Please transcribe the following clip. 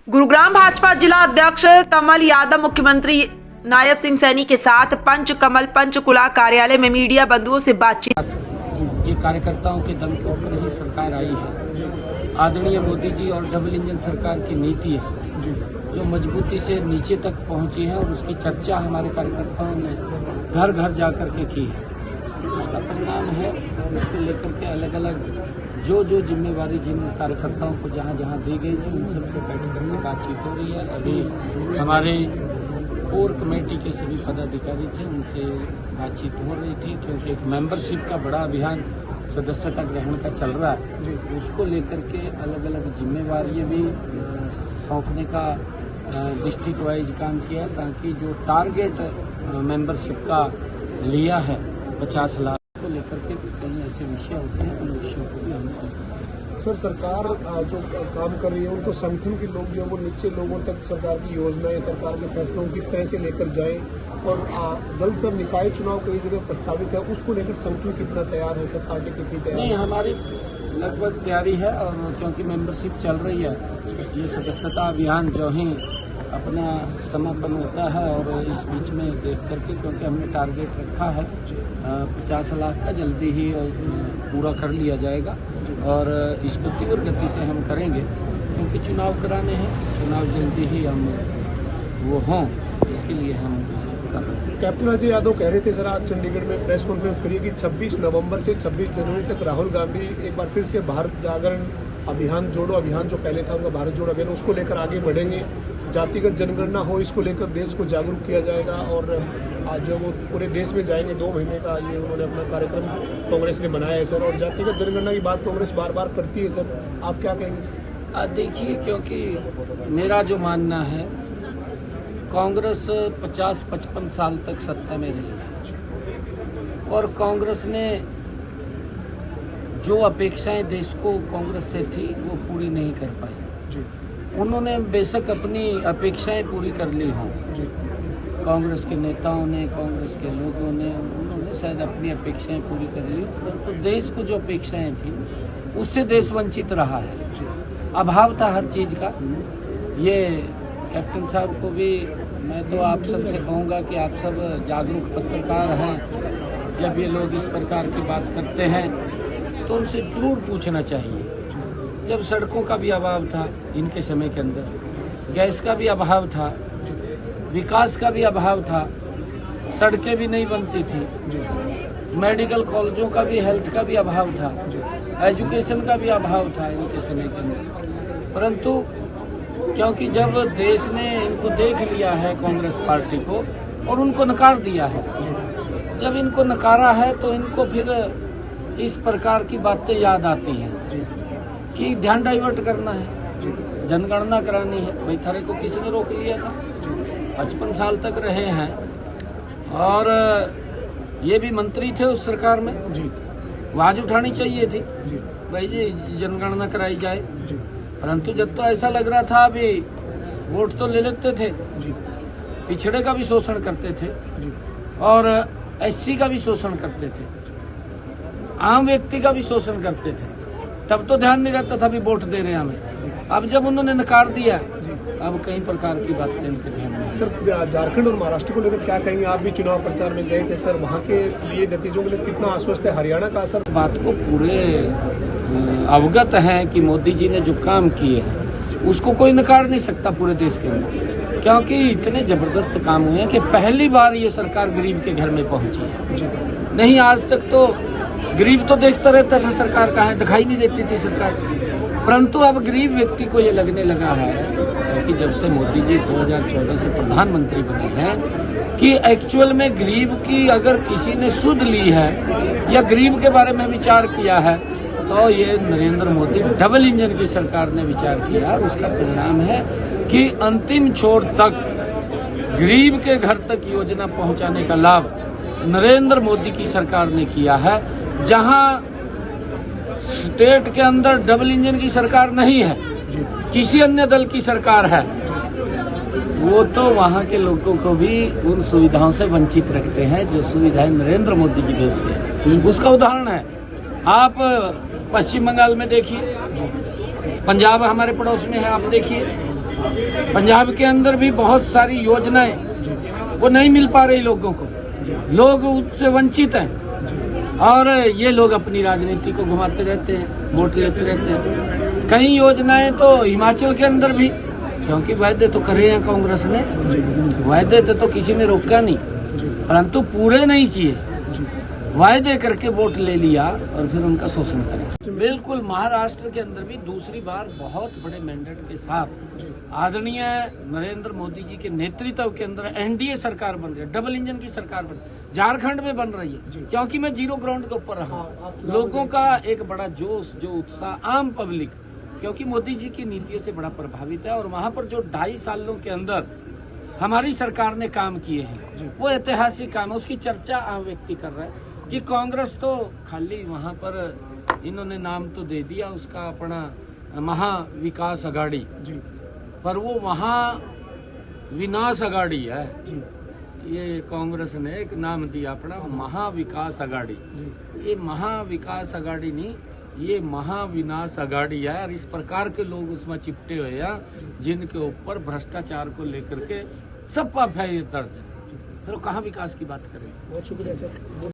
गुरुग्राम भाजपा जिला अध्यक्ष कमल यादव मुख्यमंत्री नायब सिंह सैनी के साथ पंचकमल पंचकुला कार्यालय में मीडिया बंधुओं से बातचीत। ये कार्यकर्ताओं के दम के ऊपर ही सरकार आई है। आदरणीय मोदी जी और डबल इंजन सरकार की नीति है जो मजबूती से नीचे तक पहुंची है और उसकी चर्चा हमारे कार्यकर्ताओं ने घर घर जाकर के की है। उसका परिणाम है, उसको लेकर के अलग अलग जो जिम्मेवारी जिन कार्यकर्ताओं को जहां जहां दी गई थी उन सबसे बैठ करके बातचीत हो रही है। अभी हमारे कोर कमेटी के सभी पदाधिकारी थे, उनसे बातचीत हो रही थी, क्योंकि एक मेंबरशिप का बड़ा अभियान सदस्यता ग्रहण का चल रहा है। उसको लेकर के अलग अलग जिम्मेवारी भी सौंपने का डिस्ट्रिक्ट वाइज काम किया है, ताकि जो टारगेट मेंबरशिप का लिया है 50 लाख को लेकर के कई ऐसे विषय होते हैं, उन विषयों को भी हमने सर सरकार जो काम कर रही है उनको संगठन के लोग जो वो नीचे लोगों तक सरकार की योजनाएं, सरकार के फैसलों को किस तरह से लेकर जाए और जल्द से निकाय चुनाव कई जगह प्रस्तावित है, उसको लेकर संगठन कितना तैयार है, सर पार्टी कितनी तैयार नहीं, हमारी लगभग तैयारी है। और क्योंकि मेंबरशिप चल रही है, ये सदस्यता अभियान जो ही अपना समापन होता है और इस बीच में देख करके, क्योंकि हमने टारगेट रखा है 50 लाख का, जल्दी ही पूरा कर लिया जाएगा और इसको तीव्र गति से हम करेंगे, क्योंकि चुनाव कराने हैं, चुनाव जल्दी ही हम वो हों, इसके लिए हम कर रहे हैं। कैप्टन अजय यादव कह रहे थे सर आज चंडीगढ़ में प्रेस कॉन्फ्रेंस करिए कि 26 नवंबर से 26 जनवरी तक राहुल गांधी एक बार फिर से भारत जागरण अभियान, जोड़ो अभियान जो पहले था उनका भारत जोड़ो अभियान, उसको लेकर आगे बढ़ेंगे। जातिगत जनगणना हो, इसको लेकर देश को जागरूक किया जाएगा और आज जो वो पूरे देश में जाएंगे 2 महीने का ये उन्होंने अपना कार्यक्रम कांग्रेस ने बनाया है सर। और जातिगत जनगणना की बात कांग्रेस बार बार करती है सर, आप क्या कहेंगे सर? देखिए, क्योंकि मेरा जो मानना है, कांग्रेस 50-55 साल तक सत्ता में रही और कांग्रेस ने जो अपेक्षाएं देश को कांग्रेस से थी वो पूरी नहीं कर पाई। उन्होंने बेशक अपनी अपेक्षाएं पूरी कर ली हों, कांग्रेस के नेताओं ने, कांग्रेस के लोगों ने, उन्होंने शायद अपनी अपेक्षाएं पूरी कर ली, परंतु देश को जो अपेक्षाएं थी उससे देश वंचित रहा है। अभाव था हर चीज का। ये कैप्टन साहब को भी मैं तो आप सबसे कहूँगा कि आप सब जागरूक पत्रकार हैं, जब ये लोग इस प्रकार की बात करते हैं तो उनसे जरूर पूछना चाहिए। जब सड़कों का भी अभाव था इनके समय के अंदर, गैस का भी अभाव था, विकास का भी अभाव था, सड़कें भी नहीं बनती थी, मेडिकल कॉलेजों का भी, हेल्थ का भी अभाव था, एजुकेशन का भी अभाव था इनके समय के अंदर। परंतु क्योंकि जब देश ने इनको देख लिया है, कांग्रेस पार्टी को, और उनको नकार दिया है, जब इनको नकारा है तो इनको फिर इस प्रकार की बातें याद आती हैं कि ध्यान डाइवर्ट करना है, जनगणना करानी है। भाई थारे को किसी ने रोक लिया था? 55 साल तक रहे हैं और ये भी मंत्री थे उस सरकार में, आवाज उठानी चाहिए थी भाई जी जनगणना कराई जाए। परंतु जब तो ऐसा लग रहा था अभी वोट तो ले लेते थे, पिछड़े का भी शोषण करते थे और एससी का भी शोषण करते थे, आम व्यक्ति का भी शोषण करते थे, तब तो ध्यान नहीं रहता था भी वोट दे रहे हैं हमें। अब जब उन्होंने नकार दिया, अब कई प्रकार की बातें इनके ध्यान में। सर झारखंड और महाराष्ट्र को लेकर क्या कहेंगे? आप भी चुनाव प्रचार में गए थे सर, वहाँ के लिए नतीजों के लिए कितना आश्वस्त है हरियाणा का? सर बात को पूरे अवगत है कि मोदी जी ने जो काम किए हैं उसको कोई नकार नहीं सकता पूरे देश के अंदर, क्योंकि इतने जबरदस्त काम हुए हैं कि पहली बार ये सरकार गरीब के घर में पहुंची है। नहीं, आज तक तो गरीब तो देखता रहता था सरकार कहाँ है, दिखाई नहीं देती थी सरकार, परंतु अब गरीब व्यक्ति को ये लगने लगा है, क्योंकि जब से मोदी जी 2014 से प्रधानमंत्री बने हैं, कि एक्चुअल में गरीब की अगर किसी ने सुध ली है या गरीब के बारे में विचार किया है तो ये नरेंद्र मोदी डबल इंजन की सरकार ने विचार किया। और उसका परिणाम है कि अंतिम छोर तक गरीब के घर तक योजना पहुंचाने का लाभ नरेंद्र मोदी की सरकार ने किया है। जहां स्टेट के अंदर डबल इंजन की सरकार नहीं है, किसी अन्य दल की सरकार है, वो तो वहां के लोगों को भी उन सुविधाओं से वंचित रखते हैं जो सुविधाएं नरेंद्र मोदी की देती है। उसका उदाहरण है, आप पश्चिम बंगाल में देखिए, पंजाब हमारे पड़ोस में है, आप देखिए पंजाब के अंदर भी बहुत सारी योजनाएं वो नहीं मिल पा रही लोगों को, लोग उससे वंचित हैं और ये लोग अपनी राजनीति को घुमाते रहते हैं, वोट लेते रहते हैं। कई योजनाएं तो हिमाचल के अंदर भी, क्योंकि वायदे तो करे हैं कांग्रेस ने, वायदे तो किसी ने रोका नहीं, परंतु पूरे नहीं किए, वायदे करके वोट ले लिया और फिर उनका शोषण करें। बिल्कुल, महाराष्ट्र के अंदर भी दूसरी बार बहुत बड़े मैंडेट के साथ आदरणीय नरेंद्र मोदी जी के नेतृत्व के अंदर एनडीए सरकार बन रही है, डबल इंजन की सरकार बन रही है, झारखंड में बन रही है। क्योंकि मैं जीरो ग्राउंड के ऊपर रहा, लोगों का एक बड़ा जोश, जो उत्साह, आम पब्लिक क्योंकि मोदी जी की नीतियों से बड़ा प्रभावित है और वहां पर जो 2.5 सालों के अंदर हमारी सरकार ने काम किए हैं वो ऐतिहासिक काम है, उसकी चर्चा आम व्यक्ति कर रहा है। कि कांग्रेस तो खाली वहां पर इन्होंने नाम तो दे दिया उसका अपना महाविकास अघाड़ी, पर वो महाविनाश अघाड़ी है। ये कांग्रेस ने एक नाम दिया अपना महाविकास अघाड़ी, ये महाविकास अघाड़ी नहीं, ये महाविनाश अघाड़ी है। और इस प्रकार के लोग उसमें चिपटे हुए हैं जिनके ऊपर भ्रष्टाचार को लेकर के सब एफआईआर दर्ज है, फिर कहाँ विकास की बात करें। बहुत शुक्रिया सर।